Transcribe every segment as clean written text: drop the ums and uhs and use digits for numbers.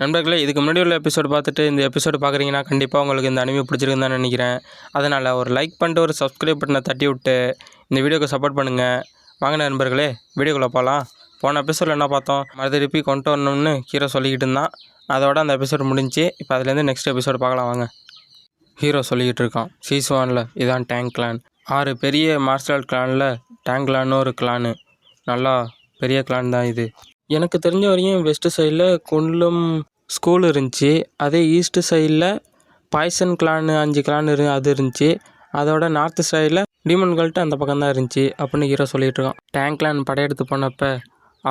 நண்பர்களே, இதுக்கு முன்னாடி உள்ள எபிசோடு பார்த்துட்டு இந்த எபிசோடு பார்க்குறீங்கன்னா கண்டிப்பாக உங்களுக்கு இந்த அனிமே பிடிச்சிருக்குன்னு தான் நினைக்கிறேன். அதனால் ஒரு லைக் பண்ணிட்டு ஒரு சப்ஸ்கிரைப் பட்டனை தட்டி விட்டு இந்த வீடியோக்கு சப்போர்ட் பண்ணுங்கள். வாங்க நண்பர்களே, வீடியோக்குள்ளே போகலாம். போன எபிசோடில் என்ன பார்த்தோம்? திருப்பி கொண்டு வரணும்னு ஹீரோ சொல்லிக்கிட்டு இருந்தான். அதோட அந்த எபிசோடு முடிஞ்சு. இப்போ அதுலேருந்து நெக்ஸ்ட் எபிசோடு பார்க்கலாம் வாங்க. ஹீரோ சொல்லிக்கிட்டு இருக்கான், சீசன் 1 இதான் டேங்க் கிளான். 6 பெரிய மார்ஷல் கிளானில் டேங்க் கிளான்னு ஒரு கிளானு. நல்லா பெரிய கிளான் தான் இது. எனக்கு தெரிஞ்ச வரையும் வெஸ்ட் சைடில் குன்லும் ஸ்கூல் இருந்துச்சு. அதே ஈஸ்ட் சைடில் பாய்சன் கிளானு 5 கிளான் அது இருந்துச்சு. அதோட நார்த் சைடில் டீமன் கல்ட்டு அந்த பக்கம் தான் இருந்துச்சு அப்படின்னு ஹீரோ சொல்லிகிட்டு இருக்கான். டேங்க் கிளான் படையெடுத்து போனப்போ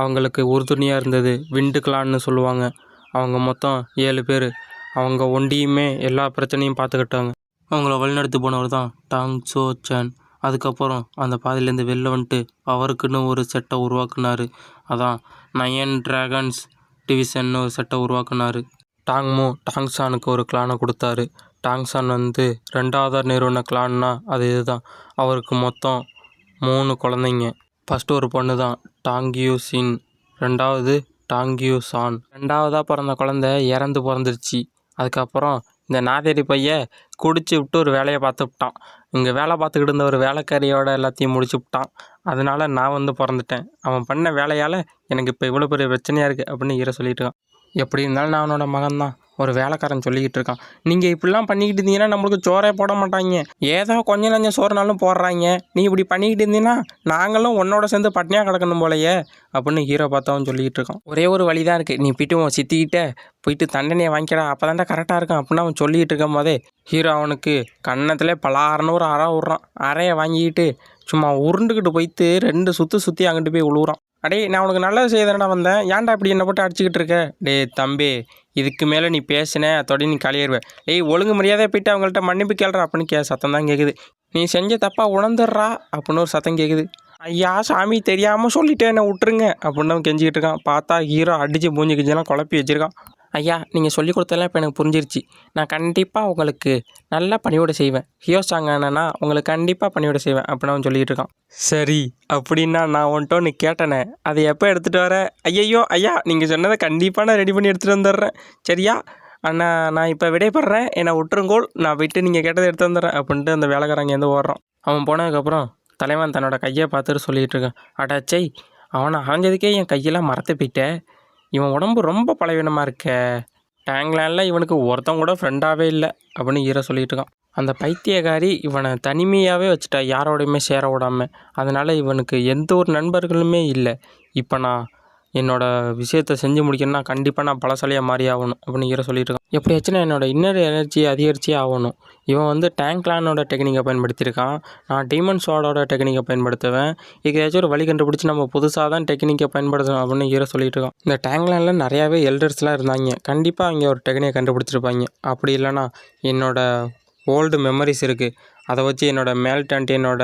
அவங்களுக்கு உறுதுணையாக இருந்தது விண்டு கிளான்னு சொல்லுவாங்க. அவங்க மொத்தம் 7 பேர். அவங்க ஒண்டியுமே எல்லா பிரச்சனையும் பார்த்துக்கிட்டாங்க. அவங்கள வழிநடத்தி போனவர் தான் டாங் சோ சான். அதுக்கப்புறம் அந்த பாதையிலேருந்து வெளில வந்துட்டு அவருக்குன்னு ஒரு செட்டை உருவாக்குனார். அதான் 9 டிராகன்ஸ் டிவிஷன்னு ஒரு செட்டை உருவாக்குனார். டாங்மோ டாங்சானுக்கு ஒரு கிளானை கொடுத்தாரு. டாங்சான் 2வது நிறுவன கிளான்னா அது இதுதான். அவருக்கு மொத்தம் 3 குழந்தைங்க. ஃபஸ்ட்டு ஒரு பொண்ணு தான் டாங்யூ சின், 2வது டாங்யூ சான். 2வதாக பிறந்த குழந்தை இறந்து பிறந்துருச்சு. அதுக்கப்புறம் இந்த நாதேரி பையன் குடிச்சு விட்டு ஒரு வேலையை பார்த்து விட்டான். இங்கே வேலை பார்த்துக்கிட்டு இருந்த ஒரு வேலைக்காரியோட எல்லாத்தையும் முடிச்சு விட்டான். அதனால நான் பிறந்துட்டேன். அவன் பண்ண வேலையால் எனக்கு இப்போ இவ்வளோ பெரிய பிரச்சனையாக இருக்குது அப்படின்னு ஹீரோ சொல்லிட்டு இருக்கான். எப்படி இருந்தாலும் நான் அவனோட மகன்தான். ஒரு வேலைக்காரன் சொல்லிக்கிட்டு இருக்கான், நீங்கள் இப்படிலாம் பண்ணிக்கிட்டு இருந்தீங்கன்னா நம்மளுக்கு சோறே போட மாட்டாங்க. ஏதோ கொஞ்சம் நஞ்சம் சோறுனாலும் போடுறாங்க. நீ இப்படி பண்ணிக்கிட்டு இருந்தீங்கன்னா நாங்களும் உன்னோட சேர்ந்து பட்னியாக கிடக்கணும் போலையே அப்படின்னு ஹீரோ பார்த்தவன் சொல்லிக்கிட்டு இருக்கான். ஒரே ஒரு வழி தான் இருக்குது, நீ போய்ட்டு உன் சித்திக்கிட்ட போயிட்டு தண்டனையை வாங்கிக்கடா, அப்போ தாண்டா கரெக்டாக இருக்கும் அப்படின்னு அவன் சொல்லிகிட்டு இருக்கும் போதே ஹீரோ அவனுக்கு கன்னத்தில் பலாறுன்னு ஒரு அறை விட்றான். அறையை வாங்கிக்கிட்டு சும்மா உருண்டுக்கிட்டு போயிட்டு 2 சுற்றி அங்கிட்டு போய் விழுவுறான். அடே, நான் உனக்கு நல்லது செய்யதானடா வந்தேன், ஏன்டா இப்படி என்னை போட்டு அடிச்சுக்கிட்டு இருக்க? டே தம்பி, இதுக்கு மேலே நீ பேசின அதோட நீ கலையேறுவேன். டேய், ஒழுங்கு மரியாதையாக போயிட்டு அவங்கள்ட்ட மன்னிப்பு கேள்றா அப்படின்னு சத்தம் தான் கேட்குது. நீ செஞ்ச தப்பா உணர்ந்துடுறா அப்படின்னு ஒரு சத்தம் கேட்குது. ஐயா சாமி, தெரியாமல் சொல்லிட்டேன், என்னை விட்டுருங்க அப்படின்னு அவன் கெஞ்சிக்கிட்டு இருக்கான். பார்த்தா ஹீரோ அடித்து மூஞ்சி கிஞ்செல்லாம் குழப்பி வச்சுருக்கான். ஐயா, நீங்கள் சொல்லிக் கொடுத்ததெல்லாம் இப்போ எனக்கு புரிஞ்சிருச்சு. நான் கண்டிப்பாக உங்களுக்கு நல்லா பணியோடு செய்வேன். ஹியோசாங் அண்ணனா உங்களுக்கு கண்டிப்பாக பணியோடு செய்வேன் அப்படின்னு அவன் சொல்லிகிட்டு இருக்கான். சரி, அப்படின்னா நான் உன்ட்ட ஒன்று கேட்டேனே, அதை எப்போ எடுத்துகிட்டு வர? ஐயையோ ஐயா, நீங்கள் சொன்னதை கண்டிப்பாக நான் ரெடி பண்ணி எடுத்துகிட்டு வந்துடுறேன், சரியா? அண்ணா, நான் இப்போ விடைபடுறேன், என்னை விட்டுருங்கோள், நான் விட்டு நீங்கள் கேட்டதை எடுத்து வந்துடுறேன் அப்படின்ட்டு அந்த வேலைக்காரங்கேருந்து ஓடுறான். அவன் போனதுக்கப்புறம் தலைவன் தன்னோட கையை பார்த்துட்டு சொல்லிகிட்டு இருக்கான். அடாச்சை, அவனை ஆஞ்சதுக்கே என் கையெல்லாம் மறந்து போயிட்டேன். இவன் உடம்பு ரொம்ப பலவீனமாக இருக்க. டேங்க்லேண்டில் இவனுக்கு ஒருத்தன் கூட ஃப்ரெண்டாகவே இல்லை அப்படின்னு ஹீரோ சொல்லிகிட்டு இருக்கான். அந்த பைத்தியக்காரி இவனை தனிமையாகவே வச்சுட்டா, யாரோடையுமே சேர விடாமல். அதனால் இவனுக்கு எந்த ஒரு நண்பர்களுமே இல்லை. இப்போ நான் என்னோடய விஷயத்தை செஞ்சு முடிக்கணும்னா கண்டிப்பாக நான் பலசாலியாக மாறி ஆகணும் அப்படின்னு ஹீரோ சொல்லிட்டு இருக்கான். எப்படியாச்சும் நான் என்னோடய இன்னர் எனர்ஜியை அதிகரிச்சே ஆகணும். இவன் டேங்க் கிளானோட டெக்னிக்கை பயன்படுத்தியிருக்கான். நான் டீமன் ஷாடோட டெக்னிக்கை பயன்படுத்துவேன். இதுக்காச்சும் ஒரு வழி கண்டுபிடிச்சி நம்ம புதுசாக தான் டெக்னிக்கை பயன்படுத்தணும் அப்படின்னு ஹீரோ சொல்லிட்டு இருக்கான். இந்த டேங்க் கிளானில் நிறையாவே எல்டர்ஸ்லாம் இருந்தாங்க. கண்டிப்பாக அவங்க ஒரு டெக்னிக்கை கண்டுபிடிச்சிருப்பாங்க. அப்படி இல்லைனா என்னோடய ஓல்டு மெமரிஸ் இருக்குது, அதை வச்சு என்னோடய மேல்டன்ட் என்னோட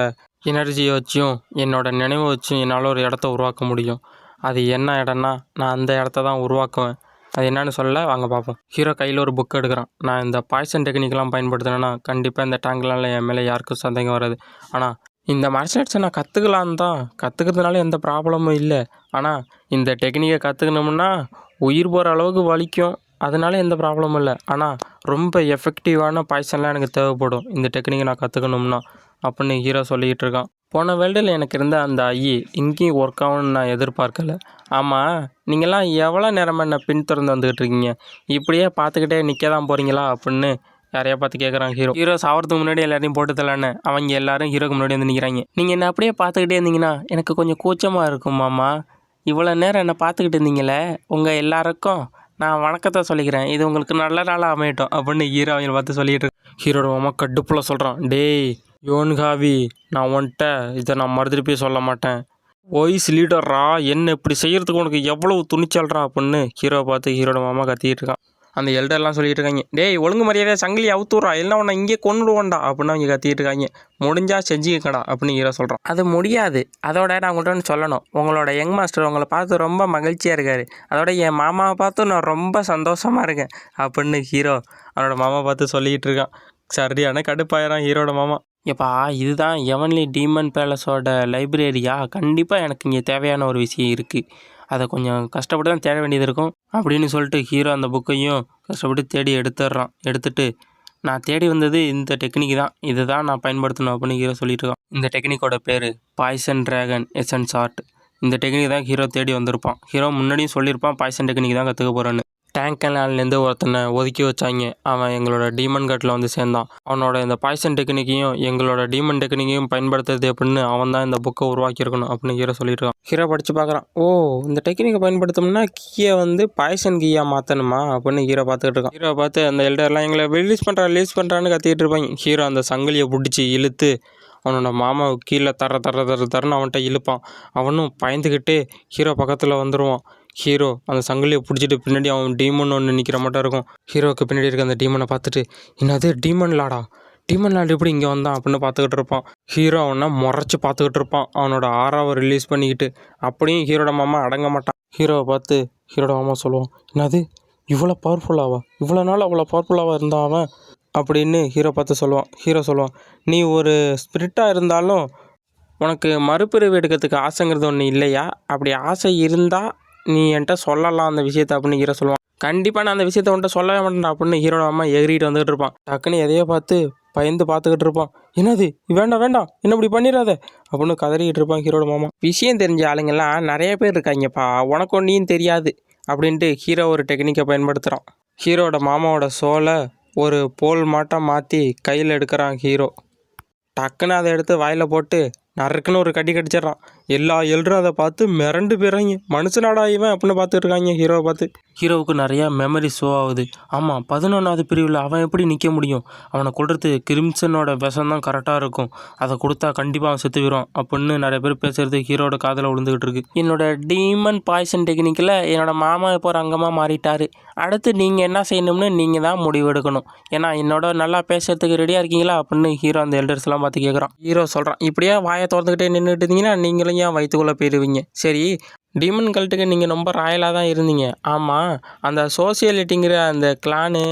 எனர்ஜியை வச்சும் என்னோடய நினைவை வச்சும் என்னால் ஒரு இடத்த உருவாக்க முடியும். அது என்ன இடம்னா நான் அந்த இடத்த தான் உருவாக்குவேன். அது என்னன்னு சொல்ல வாங்க பார்ப்போம். ஹீரோ கையில் ஒரு புக் எடுக்கிறான். நான் இந்த பாய்சன் டெக்னிக்கெலாம் பயன்படுத்தினேன்னா கண்டிப்பாக இந்த டேங்க்லாம் என் மேலே யாருக்கும் சந்தேகம் வராது. ஆனால் இந்த மார்ஷல் ஆர்ட்ஸை நான் கற்றுக்கலான்னு தான், கற்றுக்கிறதுனால எந்த ப்ராப்ளமும் இல்லை. ஆனால் இந்த டெக்னிக்கை கற்றுக்கணும்னா உயிர் போகிற அளவுக்கு வலிக்கும், அதனால எந்த ப்ராப்ளமும் இல்லை. ஆனால் ரொம்ப எஃபெக்டிவான பாய்சன்லாம் எனக்கு தேவைப்படும் இந்த டெக்னிக்கை நான் கற்றுக்கணும்னா அப்படின்னு ஹீரோ சொல்லிக்கிட்டு இருக்கான். போன வேர்ல்டில் எனக்கு இருந்த அந்த ஐ இங்கேயும் ஒர்க் ஆகும்னு நான் எதிர்பார்க்கல. ஆமாம், நீங்கள்லாம் எவ்வளோ நேரமாக என்ன பின்தொடர்ந்து வந்துக்கிட்டு இருக்கீங்க? இப்படியே பார்த்துக்கிட்டே நிற்க தான் போகிறீங்களா அப்படின்னு யாரையா பார்த்து கேட்குறான் ஹீரோ. ஹீரோ சாவறதுக்கு முன்னாடி எல்லாரையும் போட்டு தரலான்னு அவங்க எல்லாரும் ஹீரோக்கு முன்னாடி வந்து நிற்கிறாங்க. நீங்கள் என்ன அப்படியே பார்த்துக்கிட்டே இருந்தீங்கன்னா எனக்கு கொஞ்சம் கூச்சமாக இருக்கும் மாமா. இவ்வளோ நேரம் என்னை பார்த்துக்கிட்டு இருந்தீங்களே, உங்கள் எல்லாருக்கும் நான் வணக்கத்தை சொல்லிக்கிறேன். இது உங்களுக்கு நல்ல நாளாக அமையட்டும் அப்படின்னு ஹீரோ அவங்க பார்த்து சொல்லிகிட்டு இருக்கேன். ஹீரோட மாமா கடுப்பில் சொல்கிறான், டேய் யோன்காவி, நான் உன்ட்ட இதை நான் மறுதிருப்பி சொல்ல மாட்டேன். வாய்ஸ் லீடர்ரா, என்ன இப்படி செய்கிறதுக்கு உனக்கு எவ்வளோ துணிச்சல்றா அப்படின்னு ஹீரோவை பார்த்து ஹீரோட மாமா கத்திக்கிட்டு இருக்கான். அந்த எல்டர்லாம் சொல்லிட்டு இருக்காங்க, டேய் ஒழுங்கு மரியாதையாக சங்கிலி அவுத்துறா, இல்லைன்னா உன்னை இங்கே கொண்டுடுவோண்டா அப்படின்னு அவங்க கத்திக்கிட்டு இருக்காங்க. முடிஞ்சால் செஞ்சுக்கடா அப்படின்னு ஹீரோ சொல்கிறான். அது முடியாது. அதோட நான் உங்கள்கிட்ட ஒன்று சொல்லணும். உங்களோட யங் மாஸ்டர் உங்களை பார்த்து ரொம்ப மகிழ்ச்சியாக இருக்கார். அதோட என் மாமாவை பார்த்து நான் ரொம்ப சந்தோஷமாக இருக்கேன் அப்படின்னு ஹீரோ அவனோட மாமா பார்த்து சொல்லிக்கிட்டு இருக்கான். சரியான கடுப்பாயிரான் ஹீரோட மாமா. எப்பா, இதுதான் எவன்லி டீமன் பேலஸோட லைப்ரரியா? கண்டிப்பாக எனக்கு இங்கே தேவையான ஒரு விஷயம் இருக்குது. அதை கொஞ்சம் கஷ்டப்பட்டு தான் தேட வேண்டியது இருக்கும் அப்படின்னு சொல்லிட்டு ஹீரோ அந்த புக்கையும் கஷ்டப்பட்டு தேடி எடுத்துடுறான். எடுத்துட்டு நான் தேடி வந்தது இந்த டெக்னிக் தான், இது தான் நான் பயன்படுத்தணும் அப்படின்னு ஹீரோ சொல்லிட்டு இருக்கான். இந்த டெக்னிக்கோட பேர் பாய்சன் டிராகன் எசன்ஸ் ஆர்ட். இந்த டெக்னிக் தான் ஹீரோ தேடி வந்திருப்பான். ஹீரோ முன்னாடியும் சொல்லியிருப்பான் பாய்சன் டெக்னிக் தான் கற்றுக்க போகிறேன்னு. டேங்க் கனால்லேருந்து ஒருத்தனை ஒதுக்கி வச்சாங்க. அவன் எங்களோட டீமன் கட்டில் வந்து சேர்ந்தான். அவனோட இந்த பாய்சன் டெக்னிக்கையும் எங்களோட டீமன் டெக்னிக்கையும் பயன்படுத்துறது அப்படின்னு அவன் தான் இந்த புக்கை உருவாக்கியிருக்கணும் அப்படின்னு ஹீரோ சொல்லிட்டு இருக்கான். ஹீரோ படித்து பார்க்குறான். ஓ, இந்த டெக்னிக்கை பயன்படுத்தோம்னா கீயை வந்து பாய்சன் கீயாக மாற்றணுமா அப்படின்னு ஹீரோ பார்த்துக்கிட்டு இருக்கான். ஹீரோ பார்த்து அந்த எல்டர்லாம் எங்களை ரிலீஸ் பண்ணுறான்னு கத்திக்கிட்டு இருப்பாங்க. ஹீரோ அந்த சங்கிலியை பிடிச்சி இழுத்து அவனோட மாமாவை கீழே தரன்னு அவன்கிட்ட இழுப்பான். அவனும் பயந்துக்கிட்டு ஹீரோ பக்கத்தில் வந்துடுவான். ஹீரோ அந்த சங்கிலியை பிடிச்சிட்டு பின்னாடி அவன் டீமன் ஒன்று நிற்கிற மட்டும் இருக்கும். ஹீரோவுக்கு பின்னாடி இருக்க அந்த டீமனை பார்த்துட்டு என்னது டீமன் லாடு எப்படி இங்கே வந்தான் அப்படின்னு பார்த்துக்கிட்டு இருப்பான். ஹீரோ அவனை முறைச்சி பார்த்துக்கிட்டு இருப்பான் அவனோட ஆறாவை ரிலீஸ் பண்ணிக்கிட்டு. அப்படியும் ஹீரோட மாமா அடங்க மாட்டான். ஹீரோவை பார்த்து ஹீரோட மாமா சொல்லுவான், என்னது இவ்வளோ பவர்ஃபுல்லாவா, இவ்வளோ நாள் அவ்வளோ பவர்ஃபுல்லாக இருந்தான் அவன் அப்படின்னு ஹீரோ பார்த்து சொல்லுவான். ஹீரோ சொல்லுவான், நீ ஒரு ஸ்பிரிட்டாக இருந்தாலும் உனக்கு மறுபிறவி எடுக்கிறதுக்கு ஆசைங்கிறது ஒன்று இல்லையா? அப்படி ஆசை இருந்தால் நீ என்கிட்ட சொல்லலாம் அந்த விஷயத்தை அப்படின்னு ஹீரோ சொல்லுவான். கண்டிப்பாக நான் அந்த விஷயத்தை உன்ட்ட சொல்லவே மாட்டேன் அப்படின்னு ஹீரோட அம்மா எகிரிட்டு வந்துகிட்டு இருப்பான். டக்குன்னு எதையோ பார்த்து பயந்து பார்த்துக்கிட்டு இருப்பான். என்னது வேண்டாம் என்ன இப்படி பண்ணிடாத அப்படின்னு கதறிக்கிட்டு இருப்பான் ஹீரோட மாமா. விஷயம் தெரிஞ்ச ஆளுங்கெல்லாம் நிறைய பேர் இருக்காங்கப்பா, உனக்கு ஒன்றையும் தெரியாது அப்படின்ட்டு ஹீரோ ஒரு டெக்னிக்கை பயன்படுத்துகிறான். ஹீரோட மாமாவோட சோலை ஒரு போல் மாட்டம் மாற்றி கையில் எடுக்கிறான் ஹீரோ. டக்குன்னு அதை எடுத்து வாயில் போட்டு நறுக்குன்னு ஒரு கடி கடிச்சிட்றான். எல்லா எல்லோரும் அதை பார்த்து மிரண்டு போயிடுறாங்க. மனுஷனாடா இவன் அப்படின்னு பார்த்துட்டு இருக்காங்க ஹீரோவை பார்த்து. ஹீரோவுக்கு நிறையா மெமரி ஷோ ஆகுது. ஆமாம், 11வது பிரிவில் அவன் எப்படி நிற்க முடியும்? அவனை கொள்றது கிரிம்சனோட விஷம் தான் கரெக்டாக இருக்கும், அதை கொடுத்தா கண்டிப்பாக அவன் செத்து போயிடும் அப்படின்னு நிறைய பேர் பேசுறது ஹீரோட காதில் விழுந்துக்கிட்டு இருக்கு. என்னோட டீமன் பாய்சன் டெக்னிக்கில் என்னோட மாமா இப்போ ஒரு அங்கமாக மாறிட்டார். அடுத்து நீங்கள் என்ன செய்யணும்னு நீங்கள் தான் முடிவெடுக்கணும். ஏன்னா என்னோட நல்லா பேசுறதுக்கு ரெடியாக இருக்கீங்களா அப்படின்னு ஹீரோ அந்த எல்டர்ஸ்லாம் பார்த்து கேட்குறான். ஹீரோ சொல்கிறான், இப்படியே வாயை திறந்துக்கிட்டே நின்றுட்டு இருந்தீங்கன்னா நீங்களும் ஏன் வயிற்றுக்குள்ளே போயிடுவீங்க. சரி, டீமன் கல்ட்டுக்கு நீங்கள் ரொம்ப ராயலாக தான் இருந்தீங்க. ஆமாம், அந்த சோசியலிட்டிங்கிற அந்த கிளானு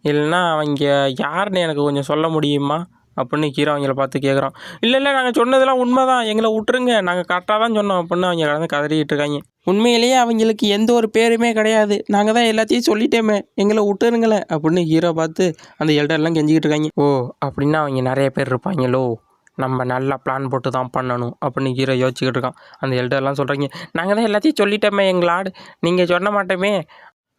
இல்லைன்னா அவங்க யாருன்னு எனக்கு கொஞ்சம் சொல்ல முடியுமா அப்படின்னு ஹீரோ அவங்கள பார்த்து கேட்குறான். இல்லை நாங்கள் சொன்னதெல்லாம் உண்மை தான், எங்களை விட்டுருங்க, நாங்கள் கரெக்டாக தான் சொன்னோம் அப்படின்னு அவங்க கடந்து கதறிக்கிட்டு இருக்காங்க. உண்மையிலேயே அவங்களுக்கு எந்த ஒரு பேருமே கிடையாது, நாங்கள் தான் எல்லாத்தையும் சொல்லிட்டோமே, எங்களை விட்டுருங்களேன் அப்படின்னு ஹீரோ பார்த்து அந்த எல்டர்லாம் கெஞ்சிக்கிட்டு இருக்காங்க. ஓ, அப்படின்னா அவங்க நிறைய பேர் இருப்பாங்களோ, நம்ம நல்லா பிளான் போட்டு தான் பண்ணணும் அப்படின்னு ஹீரோ யோசிச்சுக்கிட்டு இருக்கான். அந்த எல்டர்லாம் சொல்கிறாங்க, நாங்கள் தான் எல்லாத்தையும் சொல்லிட்டோமே எங்களாடு, நீங்கள் சொன்ன மாட்டோமே,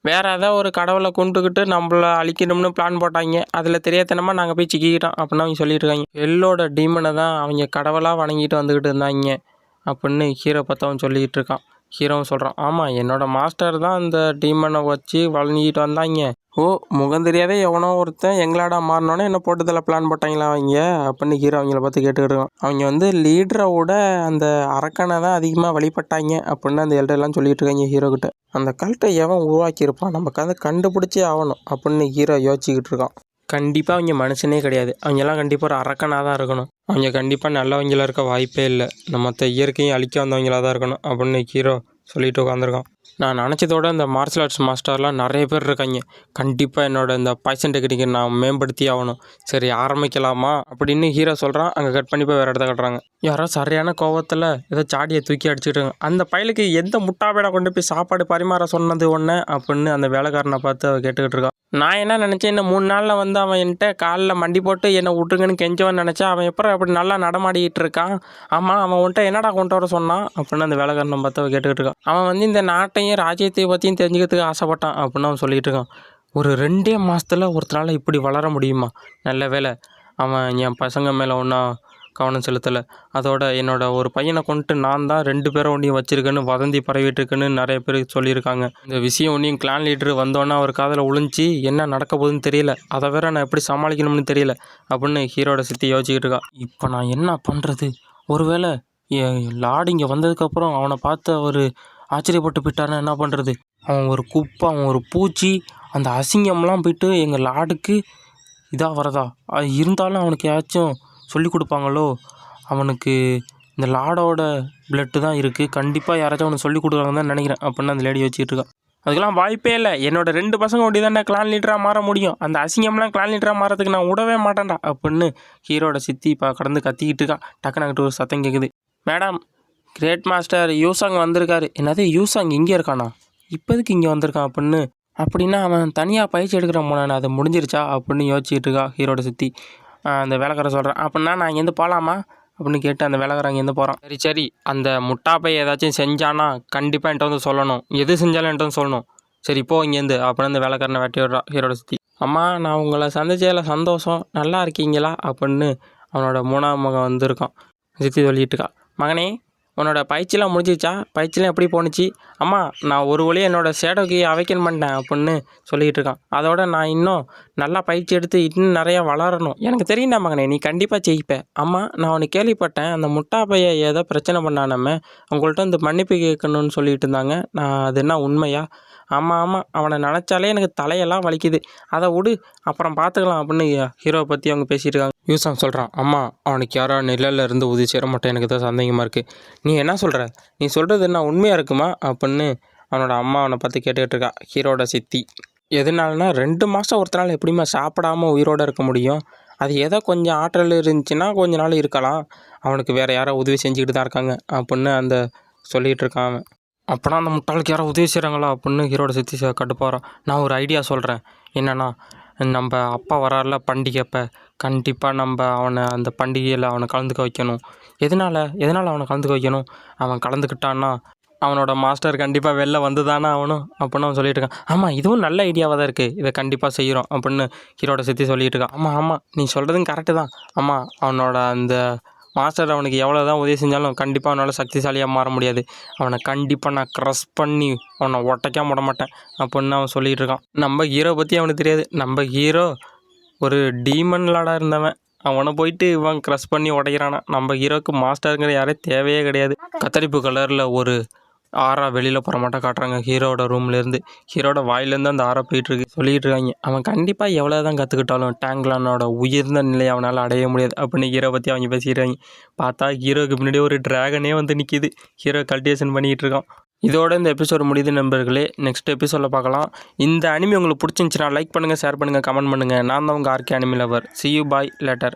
வேறு ஏதாவது ஒரு கடவுளை கொண்டுக்கிட்டு நம்மளை அழிக்கணும்னு பிளான் போட்டாங்க, அதில் தெரியாதனமாக நாங்கள் போய் சிக்கிக்கிட்டோம் அப்படின்னு அவங்க சொல்லிட்டு இருக்காங்க. எல்லோட டீமனை தான் அவங்க கடவுளாக வணங்கிட்டு வந்துக்கிட்டு இருந்தாங்க அப்படின்னு ஹீரோ பார்த்தவன் சொல்லிக்கிட்டு இருக்கான். ஹீரோவும் சொல்கிறான், ஆமாம், என்னோட மாஸ்டர் தான் அந்த டீமனை வச்சு வழங்கிட்டு வந்தாங்க. ஓ, முகம் தெரியாதே எவனோ ஒருத்தன் எங்களாடா மாறினோன்னே என்ன போட்டதில் பிளான் போட்டாங்களா அவங்க அப்படின்னு ஹீரோ அவங்கள பார்த்து கேட்டுக்கிட்டு அவங்க வந்து லீடரை விட அந்த அரக்கனை தான் அதிகமாக வழிபட்டாங்க அப்படின்னு அந்த எல்டர்லாம் சொல்லிட்டு இருக்காங்க ஹீரோக்கிட்ட. அந்த கல்ட்டை எவன் உருவாக்கியிருப்பான், நமக்கு அதை கண்டுபிடிச்சே ஆகணும் அப்படின்னு ஹீரோ யோசிச்சுக்கிட்டு இருக்கான். கண்டிப்பாக அவங்க மனுஷனே கிடையாது, அவங்கெல்லாம் கண்டிப்பாக ஒரு அரக்கனாக தான் இருக்கணும். அவங்க கண்டிப்பாக நல்லவங்களாக இருக்க வாய்ப்பே இல்லை, நம்ம இயற்கையும் அழிக்க வந்தவங்களாக தான் இருக்கணும் அப்படின்னு ஹீரோ சொல்லிட்டு உட்காந்துருக்கான். நான் நினச்சதோட இந்த மார்ஷல் ஆர்ட்ஸ் மாஸ்டர்லாம் நிறைய பேர் இருக்காங்க. கண்டிப்பாக என்னோட இந்த பாய்சன் டெக்னிக்கை நான் மேம்படுத்தி ஆகணும். சரி, ஆரம்பிக்கலாமா அப்படின்னு ஹீரோ சொல்கிறான். அங்கே கட் பண்ணி போய் வேறு இடத்த கட்டுறாங்க. யாரோ சரியான கோவத்தில் ஏதோ சாடியை தூக்கி அடிச்சுக்கிட்டாங்க. அந்த பயலுக்கு எந்த முட்டாப்பேடை கொண்டு போய் சாப்பாடு பரிமாற சொன்னது ஒன்று அப்படின்னு அந்த வேலைக்காரனை பார்த்து அவள் கேட்டுக்கிட்டு இருக்கான். நான் என்ன நினச்சேன், இன்னும் 3 நாளில் வந்து அவன் என்கிட்ட காலில் மண்டி போட்டு என்னை விட்டுருங்கன்னு கெஞ்சவன் நினச்சேன். அவன் எப்போ அப்படி நல்லா நடமாடிக்கிட்டு இருக்கான். ஆமாம், அவன் உன்ட்ட என்னடா கொண்டு வர சொன்னான் அப்படின்னு அந்த வேலைக்காரனை பார்த்து அவன் கேட்டுக்கிட்டு இருக்கான். அவன் வந்து இந்த நாட்டையும் ராஜ்யத்தை பற்றியும் தெரிஞ்சுக்கிறதுக்கு ஆசைப்பட்டான் அப்படின்னு அவன் சொல்லிகிட்டு இருக்கான். ஒரு 2 மாதத்தில் ஒருத்தனால இப்படி வளர முடியுமா? நல்ல வேலை அவன் என் பசங்க மேலே ஒன்றா கவனம் செலுத்தலை. அதோட என்னோட ஒரு பையனை கொண்டு நான் தான் 2 பேரை ஒன்றையும் வச்சுருக்கேன்னு வதந்தி பரவிட்டுருக்குன்னு நிறைய பேர் சொல்லியிருக்காங்க. இந்த விஷயம் ஒன்றையும் கிளான் லீடர் வந்தோன்னா அவர் காதில் விழுந்துச்சு, என்ன நடக்க போகுதுன்னு தெரியல, அதை வேற நான் எப்படி சமாளிக்கணும்னு தெரியல அப்படின்னு ஹீரோட சித்தி யோசிச்சுக்கிட்டு இருக்கா. இப்போ நான் என்ன பண்ணுறது? ஒருவேளை லார்டு இங்கே வந்ததுக்கப்புறம் அவனை பார்த்து அவர் ஆச்சரியப்பட்டு போயிட்டாருன்னா என்ன பண்ணுறது? அவன் ஒரு குப்பை, அவன் ஒரு பூச்சி, அந்த அசிங்கம்லாம் போயிட்டு எங்கள் லார்டுக்கு இதாக வரதா? இருந்தாலும் அவனுக்கு ஏதாச்சும் சொல்லி கொடுப்பாங்களோ? அவனுக்கு இந்த லார்டோட பிளட்டு தான் இருக்குது, கண்டிப்பாக யாராச்சும் அவனுக்கு சொல்லி கொடுக்குறாங்கன்னு தான் நினைக்கிறேன் அப்படின்னு அந்த லேடி வச்சுக்கிட்டு இருக்கான். அதுக்கெல்லாம் வாய்ப்பே இல்லை, என்னோட 2 பசங்க ஒட்டி தானே கிளான் லீடராக மாற முடியும், அந்த அசிங்கம்லாம் கிளான் லீடராக மாறதுக்கு நான் விடவே மாட்டேன்டா அப்படின்னு ஹீரோட சித்தி இப்போ கடந்து கத்திக்கிட்டு இருக்கா. டக்குன்னு அங்கிட்டு ஒரு சத்தம் கேட்குது. மேடம், கிரேட் மாஸ்டர் யூசாங் வந்திருக்காரு. என்னது யூசாங் இங்கே இருக்கானா? இப்போதுக்கு இங்கே வந்திருக்கான் அப்படின்னு. அப்படின்னா அவன் தனியாக பயிற்சி எடுக்கிறான் போனான், அது முடிஞ்சிருச்சா அப்படின்னு யோசிச்சுட்டு இருக்கா ஹீரோட சித்தி. அந்த வேலைக்காரன் சொல்கிறான், அப்படின்னா நான் இங்கேருந்து போகலாமா அப்படின்னு கேட்டு அந்த வேலைக்காரன் அங்கேருந்து போகிறான். சரி சரி, அந்த முட்டாப்பை ஏதாச்சும் செஞ்சானா கண்டிப்பாக என்கிட்ட வந்து சொல்லணும், எது செஞ்சாலும் என்கிட்ட வந்து சொல்லணும். சரி போ இங்கேருந்து அப்படின்னு அந்த வேலைக்காரனை வெட்டி விடுறான் ஹீரோட சித்தி. அம்மா நான் உங்களை சந்திச்சதில் சந்தோஷம், நல்லா இருக்கீங்களா அப்படின்னு அவனோட 3ஆம் மகன் வந்திருக்கான். சித்தி சொல்லிட்டு இருக்கா, மகனே உன்னோட பயிற்சிலாம் முடிஞ்சிச்சா, பயிற்சிலாம் எப்படி போணுச்சு? அம்மா நான் ஒரு வழியாக என்னோடய ஷேடோக்கு அவைக்கன் பண்ணிட்டேன் அப்படின்னு சொல்லிகிட்டு இருக்கான். அதோட நான் இன்னும் நல்லா பயிற்சி எடுத்து இன்னும் நிறையா வளரணும். எனக்கு தெரியும்டா மகனே, நீ கண்டிப்பாக ஜெயிப்பேன். அம்மா நான் உனக்கு கேள்விப்பட்டேன், அந்த முட்டா பைய ஏதோ பிரச்சனை பண்ணானமே உங்கள்கிட்ட வந்து மன்னிப்பு கேட்கணும்னு சொல்லிட்டு இருந்தாங்க, நான் அது என்ன உண்மையா? ஆமாம் அவனை நினச்சாலே எனக்கு தலையெல்லாம் வலிக்குது, அதை விடு அப்புறம் பார்த்துக்கலாம் அப்படின்னு ஹீரோவை பற்றி அவங்க பேசிகிட்டு இருக்காங்க. யூசாங் சொல்கிறான், அம்மா அவனுக்கு யாரோ நிழலில் இருந்து உதவி சேர மாட்டேன், எனக்கு தான் சந்தேகமாக இருக்குது. நீ என்ன சொல்கிற? நீ சொல்கிறது என்ன உண்மையாக இருக்குமா அப்படின்னு அவனோட அம்மா அவனை பற்றி கேட்டுக்கிட்டு இருக்கா ஹீரோட சித்தி. எதனாலனா 2 மாதம் ஒருத்தனால எப்படிமா சாப்பிடாம உயிரோடு இருக்க முடியும்? அது ஏதோ கொஞ்சம் ஆற்றல் இருந்துச்சுன்னா கொஞ்ச நாள் இருக்கலாம், அவனுக்கு வேறு யாரோ உதவி செஞ்சுக்கிட்டு தான் இருக்காங்க அப்படின்னு அந்த சொல்லிகிட்டு இருக்கான் அவன். அப்போனா அந்த முட்டாளுக்கு யாரோ உதவி செய்கிறாங்களா அப்படின்னு ஹீரோட சித்தி கடுப்பாகிறான். நான் ஒரு ஐடியா சொல்கிறேன், என்னென்னா நம்ம அப்பா வராருல பண்டிகைப்போ, கண்டிப்பாக நம்ம அவனை அந்த பண்டிகையில் அவனை கலந்துக்க வைக்கணும். எதனால் அவனை கலந்துக்க வைக்கணும்? அவன் கலந்துக்கிட்டான்னா அவனோட மாஸ்டர் கண்டிப்பாக வெளில வந்து தானே ஆகணும் அப்படின்னு அவன் சொல்லிட்டு இருக்கான். ஆமாம் இதுவும் நல்ல ஐடியாவாக தான் இருக்குது, இதை கண்டிப்பாக செய்கிறோம் அப்படின்னு ஹீரோட சித்தி சொல்லிகிட்டு இருக்கான். ஆமாம் நீ சொல்கிறதும் கரெக்டு தான். ஆமாம் அவனோட அந்த மாஸ்டர் அவனுக்கு எவ்வளோ தான் உதவி செஞ்சாலும் கண்டிப்பாக அவனால் சக்திசாலியாக மாற முடியாது. அவனை கண்டிப்பாக நான் க்ரஷ் பண்ணி அவனை ஒட்டைக்காம விட மாட்டேன் அப்படின்னு அவன் சொல்லிகிட்டு இருக்கான். நம்ம ஹீரோ பற்றி அவனுக்கு தெரியாது. நம்ம ஹீரோ ஒரு டீமன் லாடாக இருந்தவன், அவனை போயிட்டு இவன் க்ரஷ் பண்ணி உடைக்கிறானா. நம்ம ஹீரோவுக்கு மாஸ்டருங்கிற யாரே தேவையே கிடையாது. கத்தரிப்பு கலரில் ஒரு ஆறா வெளியில் போகிற மாட்டா காட்டுறாங்க ஹீரோட ரூம்லேருந்து. ஹீரோட வாயிலேருந்து அந்த ஆறா போயிட்டுருக்கு. சொல்லிகிட்டு இருக்காங்க, அவன் கண்டிப்பாக எவ்வளோ தான் கற்றுக்கிட்டாலும் டேங்க்லானோட உயர்ந்த நிலையை அவனால் அடைய முடியாது அப்படின்னு ஹீரோ பற்றி அவங்க பேசிக்கிறாங்க. பார்த்தா ஹீரோவுக்கு முன்னாடி ஒரு ட்ராகனே வந்து நிற்கிது. ஹீரோ கல்டிவேஷன் பண்ணிகிட்டு இருக்கான். இதோட இந்த எபிசோடு முடியுது நண்பர்களே. நெக்ஸ்ட் எபிசோடில் பார்க்கலாம். இந்த அனிமி உங்களுக்கு பிடிச்சிருந்துச்சுன்னா லைக் பண்ணுங்கள், ஷேர் பண்ணுங்கள், கமெண்ட் பண்ணுங்கள். நான் தான் உங்கள் RK anime lover. See you, bye later.